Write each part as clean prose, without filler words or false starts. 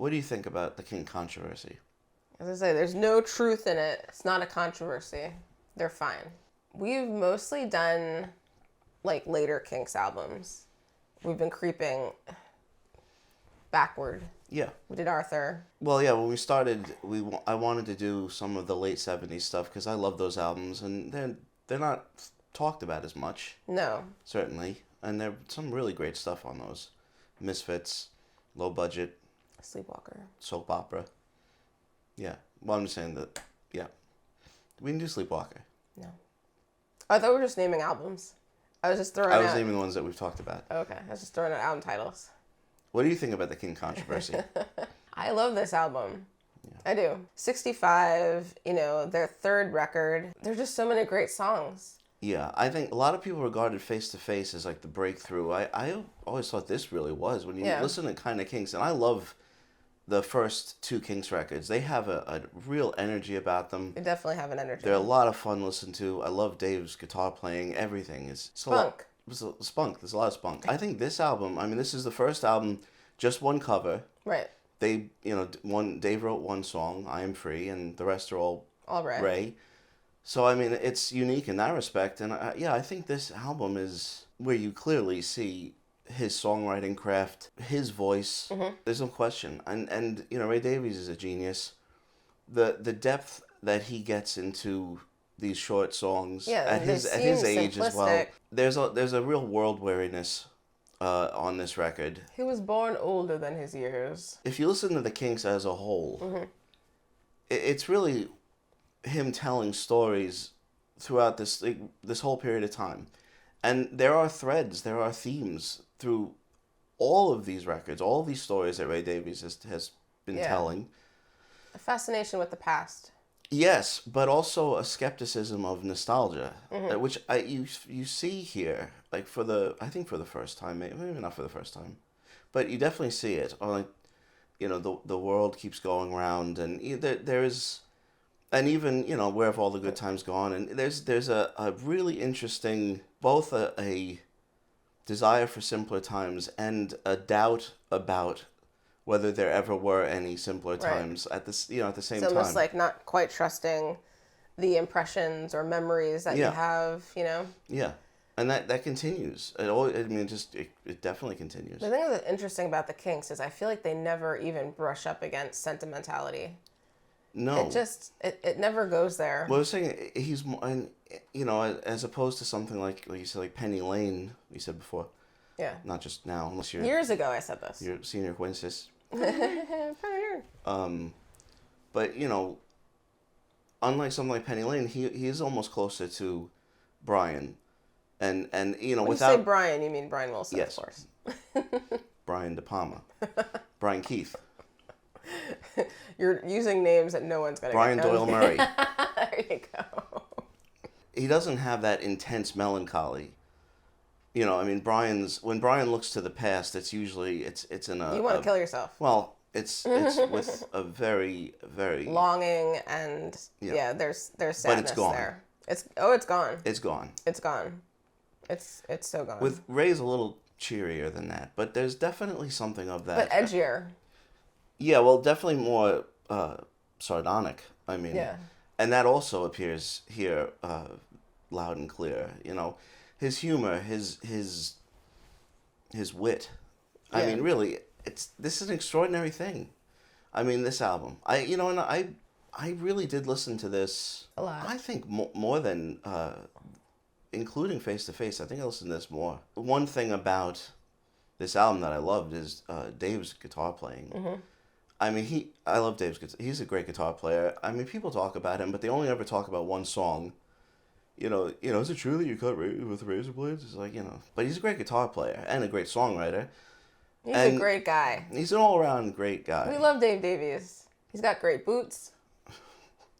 What do you think about the Kink Kontroversy? As I say, there's no truth in it. It's not a controversy. They're fine. We've mostly done, like, later Kinks albums. We've been creeping backward. Yeah. We did Arthur. Well, yeah, when we started, I wanted to do some of the late 70s stuff because I love those albums, and they're not talked about as much. No. Certainly. And there's some really great stuff on those. Misfits, Low Budget. Sleepwalker. Soap Opera. Yeah. Well, I'm just saying that, yeah. We can do Sleepwalker. No. I thought we were just naming albums. I was just throwing I was naming the ones that we've talked about. Okay. I was just throwing out album titles. What do you think about the Kink Kontroversy? I love this album. Yeah. I do. 65, their third record. There's just so many great songs. Yeah, I think a lot of people regarded Face to Face as like the breakthrough. I always thought this really was. When you listen to kind of Kinks, and I love the first two Kinks records. They have a real energy about them. They definitely have an energy. They're a lot of fun to listen to. I love Dave's guitar playing. Everything is spunk. Spunk. There's a lot of spunk. I think this album, this is the first album, just one cover. Right. They, Dave wrote one song, I Am Free, and the rest are all Ray. So, it's unique in that respect. And I think this album is where you clearly see his songwriting craft, his voice. Mm-hmm. There's no question. And Ray Davies is a genius. The depth that he gets into these short songs at his age as well. There's a real world weariness on this record. He was born older than his years. If you listen to the Kinks as a whole, mm-hmm. It's really him telling stories throughout this whole period of time. And there are threads, there are themes through all of these records, all of these stories that Ray Davies has been telling. A fascination with the past. Yes, but also a skepticism of nostalgia, mm-hmm. Which you see here, like for the first time, maybe not for the first time, but you definitely see it. Or like, the world keeps going round, and there is, and even where have all the good times gone? And there's a really interesting, both a desire for simpler times and a doubt about whether there ever were any simpler times at the same time. It's almost like not quite trusting the impressions or memories that you have, Yeah, and that continues. It definitely continues. The thing that's interesting about the Kinks is I feel like they never even brush up against sentimentality. No. It never goes there. Well, I was saying he's, as opposed to something like you said, like Penny Lane, you said before. Yeah. Not just now, unless you're... Years ago I said this. You're senior acquaintances. But, unlike something like Penny Lane, he is almost closer to Brian. And when you say Brian, you mean Brian Wilson, yes. Of course. Brian De Palma. Brian Keith. You're using names that no one's going to Brian Doyle Murray. There you go. He doesn't have that intense melancholy. When Brian looks to the past, it's usually, it's in a... You want to kill yourself. Well, it's with a very, very... Longing and, there's sadness but it's gone. there. It's gone. It's gone. It's gone. It's so gone. With Ray's a little cheerier than that, but there's definitely something of that. But edgier. Yeah, well, definitely more sardonic. Yeah. And that also appears here loud and clear, His humor, his wit. Yeah. Really, this is an extraordinary thing. This album. I really did listen to this a lot. I think more than including Face to Face. I think I listened to this more. One thing about this album that I loved is Dave's guitar playing. Mm-hmm. I love Dave's guitar. He's a great guitar player. People talk about him, but they only ever talk about one song. Is it true that you cut with razor blades? It's like, but he's a great guitar player and a great songwriter. He's a great guy. He's an all-around great guy. We love Dave Davies. He's got great boots.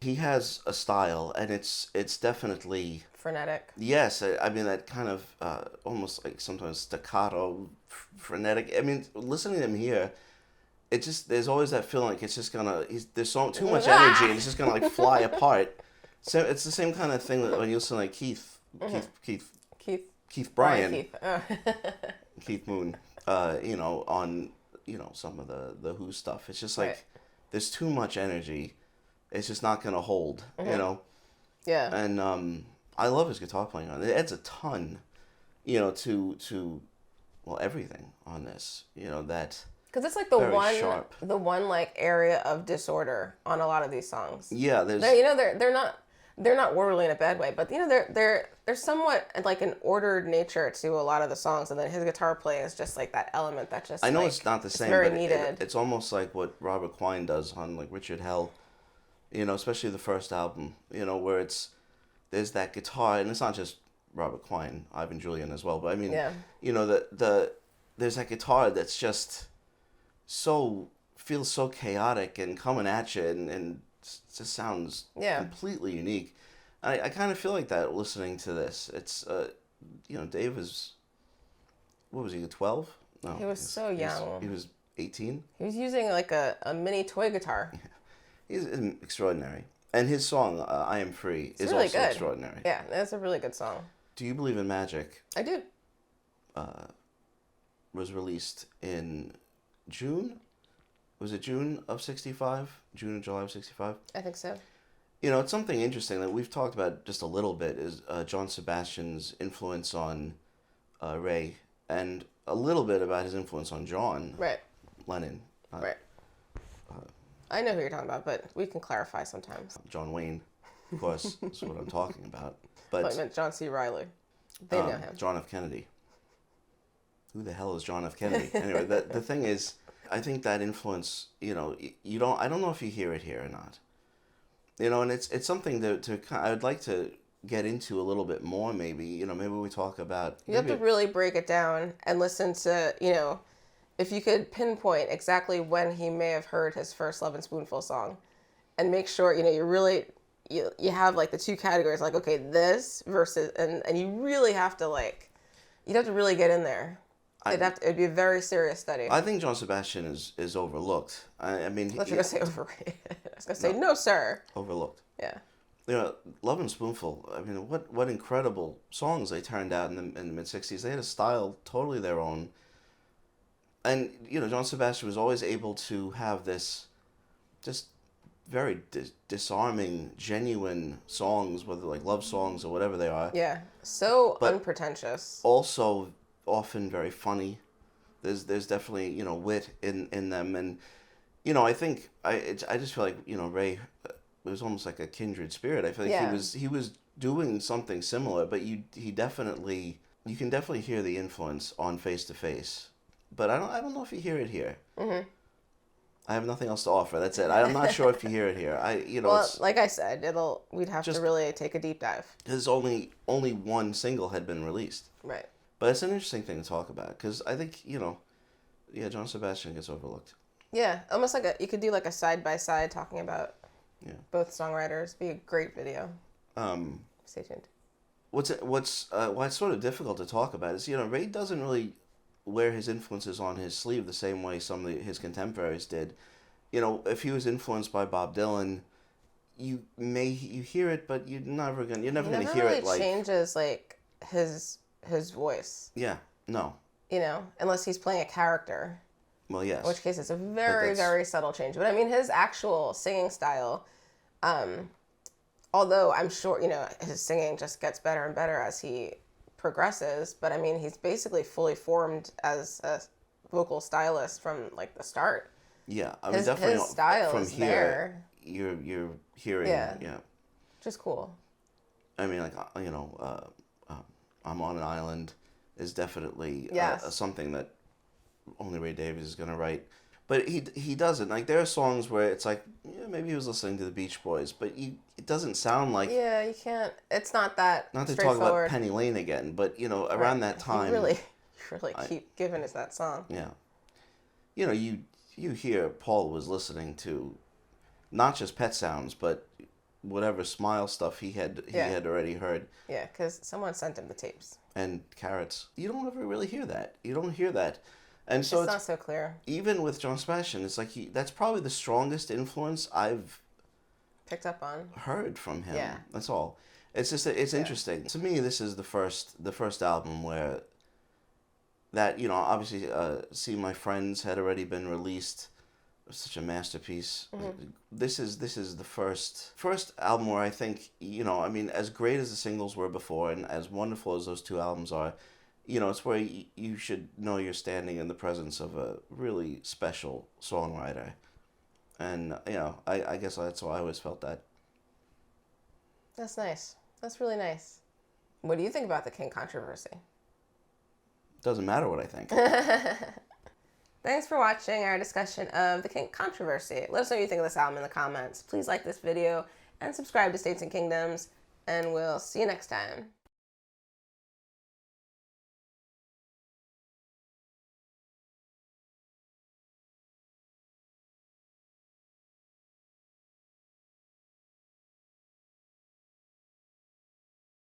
He has a style, and it's definitely... frenetic. Yes, that kind of almost like sometimes staccato, frenetic. Listening to him here, it just, there's always that feeling like it's just gonna, there's too much energy, and it's just gonna like fly apart. So it's the same kind of thing that when you listen to like Keith Bryan, Keith. Keith Moon, on some of the Who stuff. It's just like Right. there's too much energy. It's just not gonna hold, Yeah. And I love his guitar playing on it. It adds a ton, to well, everything on this. That Because it's like very sharp. the one like area of disorder on a lot of these songs. Yeah, there's They're not orderly in a bad way, but they're somewhat like an ordered nature to a lot of the songs, and then his guitar playing is just like that element that just. I know like, it's not the same, very but needed. it's almost like what Robert Quine does on like Richard Hell, especially the first album, where there's that guitar, and it's not just Robert Quine, Ivan Julian as well, but I mean, Yeah. There's that guitar that's just feels so chaotic and coming at you, and just sounds completely unique. I kind of feel like that listening to this. It's Dave was, what was he, 12? No, He was so young. He was 18. He was using like a mini toy guitar. He's extraordinary, and his song "I Am Free" is really also good. extraordinary. Yeah, that's a really good song. Do you believe in magic? I do. Was released in June. Was it June of '65? June or July of '65? I think so. It's something interesting that we've talked about just a little bit is John Sebastian's influence on Ray, and a little bit about his influence on John Right. Lennon. Right. I know who you're talking about, but we can clarify sometimes. John Wayne, of course, is what I'm talking about. But I But meant John C. Reilly. They know him. John F. Kennedy. Who the hell is John F. Kennedy? Anyway, the thing is, I think that influence, I don't know if you hear it here or not. And it's something I would like to get into a little bit more, maybe. Maybe we talk about. You have to really break it down and listen to, if you could pinpoint exactly when he may have heard his first Love and Spoonful song, and make sure, you really, you have like the two categories, like, okay, this versus, and you really have to you'd have to really get in there. It'd be a very serious study. I think John Sebastian is overlooked. I mean, I thought you were going to say overrated. I was going to say, no, sir. Overlooked. Yeah. Love and Spoonful. I mean, what incredible songs they turned out in the mid '60s. They had a style totally their own. And John Sebastian was always able to have this, just very disarming, genuine songs, whether like love songs or whatever they are. Yeah. So But unpretentious. Also, often very funny. There's definitely wit in them, and I think I just feel like Ray, it was almost like a kindred spirit. I feel like he was doing something similar, but you can definitely hear the influence on Face to Face, but I don't know if you hear it here. Mm-hmm. I have nothing else to offer. That's it. I'm not sure if you hear it here. Well, like I said, we'd have to really take a deep dive. Because only one single had been released. Right. But it's an interesting thing to talk about because I think John Sebastian gets overlooked. Yeah, almost like you could do like a side by side talking about both songwriters. Be a great video. Stay tuned. Why it's sort of difficult to talk about is Ray doesn't really wear his influences on his sleeve the same way some of his contemporaries did. If he was influenced by Bob Dylan, you hear it, but you're never gonna hear really it like changes like his voice. Yeah, no. Unless he's playing a character. Well, yes. In which case it's a very, very subtle change. But I mean, his actual singing style, although I'm sure, his singing just gets better and better as he progresses. But I mean, he's basically fully formed as a vocal stylist from like the start. Yeah, I mean, definitely his style from is here, there. You're hearing, Yeah. yeah. Just cool. I mean, like, I'm on an Island is definitely something that only Ray Davies is going to write. But he doesn't. Like, there are songs where it's like, maybe he was listening to the Beach Boys, but it doesn't sound like... Yeah, you can't... It's not that Not to talk about Penny Lane again, but, around that time... You really keep giving us that song. Yeah. You hear Paul was listening to not just Pet Sounds, but whatever Smile stuff he had already heard. Yeah, because someone sent him the tapes. And Carrots. You don't ever really hear that. You don't hear that. And so it's not so clear. Even with John Sebastian, it's like that's probably the strongest influence I've picked up on, heard from him. Yeah. That's all. It's just it's interesting. To me, this is the first album where that, you know, obviously, See My Friends had already been released. It was such a masterpiece. This is the first album where I think, you know, I mean, as great as the singles were before and as wonderful as those two albums are, you know, it's where you should know you're standing in the presence of a really special songwriter. And, you know, I guess that's why I always felt that. That's nice. That's really nice. What do you think about the Kink Kontroversy? Doesn't matter what I think. Thanks for watching our discussion of the Kink Kontroversy. Let us know what you think of this album in the comments. Please like this video and subscribe to States and Kingdoms, and we'll see you next time.